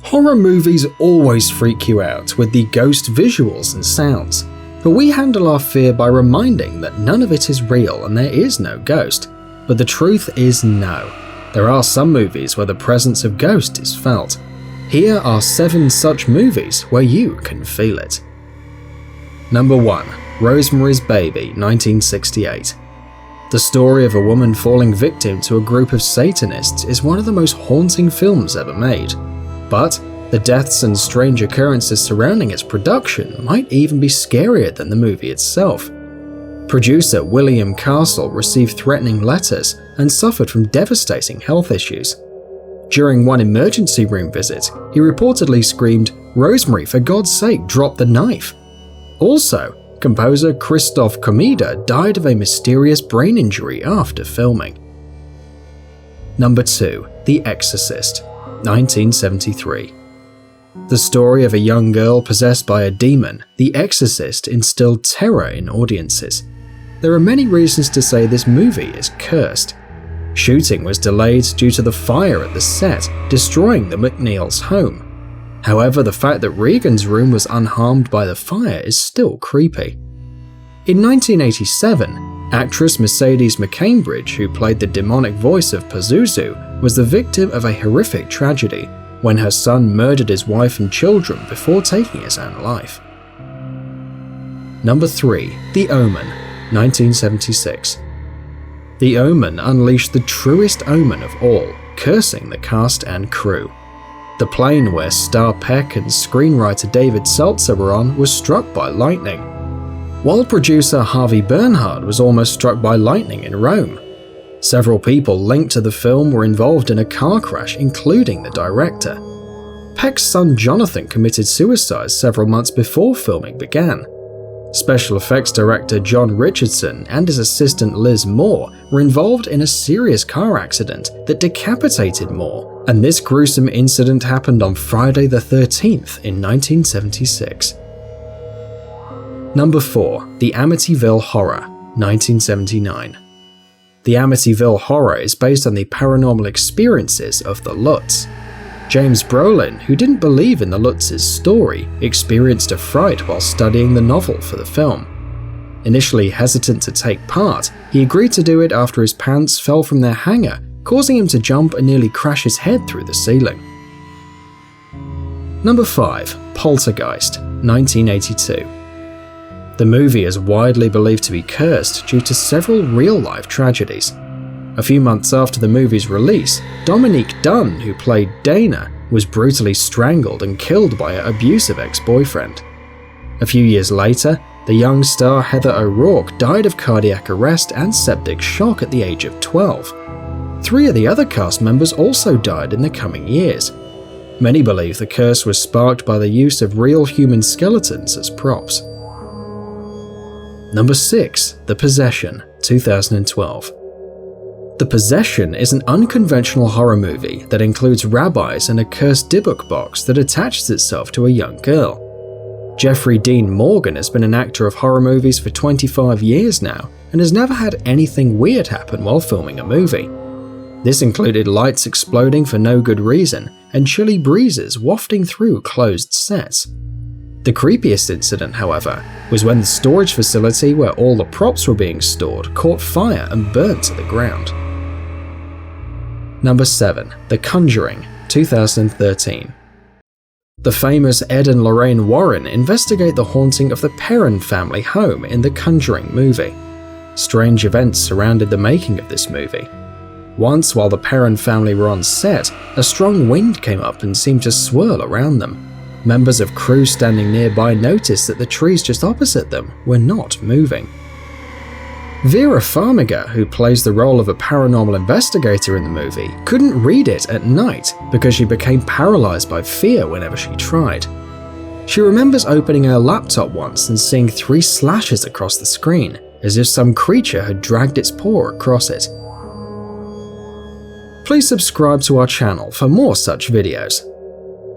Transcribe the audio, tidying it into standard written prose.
Horror movies always freak you out with the ghost visuals and sounds, but we handle our fear by reminding that none of it is real and there is no ghost. But the truth is no. There are some movies where the presence of ghost is felt. Here are 7 such movies where you can feel it. Number 1. Rosemary's Baby, 1968. The story of a woman falling victim to a group of Satanists is one of the most haunting films ever made. But the deaths and strange occurrences surrounding its production might even be scarier than the movie itself. Producer William Castle received threatening letters and suffered from devastating health issues. During one emergency room visit, he reportedly screamed, "Rosemary, for God's sake, drop the knife." Also, composer Christoph Komeda died of a mysterious brain injury after filming. Number 2. The Exorcist, 1973. The story of a young girl possessed by a demon, The Exorcist instilled terror in audiences. There are many reasons to say this movie is cursed. Shooting was delayed due to the fire at the set, destroying the McNeil's home. However, the fact that Regan's room was unharmed by the fire is still creepy. In 1987, actress Mercedes McCambridge, who played the demonic voice of Pazuzu, was the victim of a horrific tragedy when her son murdered his wife and children before taking his own life. Number 3. The Omen, 1976. The Omen unleashed the truest omen of all, cursing the cast and crew. The plane where star Peck and screenwriter David Seltzer were on was struck by lightning, while producer Harvey Bernhard was almost struck by lightning in Rome. Several people linked to the film were involved in a car crash, including the director. Peck's son Jonathan committed suicide several months before filming began. Special effects director John Richardson and his assistant Liz Moore were involved in a serious car accident that decapitated Moore, and this gruesome incident happened on Friday the 13th in 1976. Number 4. The Amityville Horror, 1979. The Amityville Horror is based on the paranormal experiences of the Lutz. James Brolin, who didn't believe in the Lutz's story, experienced a fright while studying the novel for the film. Initially hesitant to take part, he agreed to do it after his pants fell from their hanger, causing him to jump and nearly crash his head through the ceiling. Number 5. Poltergeist, 1982. The movie is widely believed to be cursed due to several real-life tragedies. A few months after the movie's release, Dominique Dunne, who played Dana, was brutally strangled and killed by her abusive ex-boyfriend. A few years later, the young star Heather O'Rourke died of cardiac arrest and septic shock at the age of 12. 3 of the other cast members also died in the coming years. Many believe the curse was sparked by the use of real human skeletons as props. Number 6. The Possession, 2012. The Possession is an unconventional horror movie that includes rabbis and a cursed Dybbuk box that attaches itself to a young girl. Jeffrey Dean Morgan has been an actor of horror movies for 25 years now and has never had anything weird happen while filming a movie. This included lights exploding for no good reason and chilly breezes wafting through closed sets. The creepiest incident, however, was when the storage facility where all the props were being stored caught fire and burned to the ground. Number 7. The Conjuring, 2013. The famous Ed and Lorraine Warren investigate the haunting of the Perron family home in the Conjuring movie. Strange events surrounded the making of this movie. Once, while the Perron family were on set, a strong wind came up and seemed to swirl around them. Members of crew standing nearby noticed that the trees just opposite them were not moving. Vera Farmiga, who plays the role of a paranormal investigator in the movie, couldn't read it at night because she became paralyzed by fear whenever she tried. She remembers opening her laptop once and seeing 3 slashes across the screen, as if some creature had dragged its paw across it. Please subscribe to our channel for more such videos.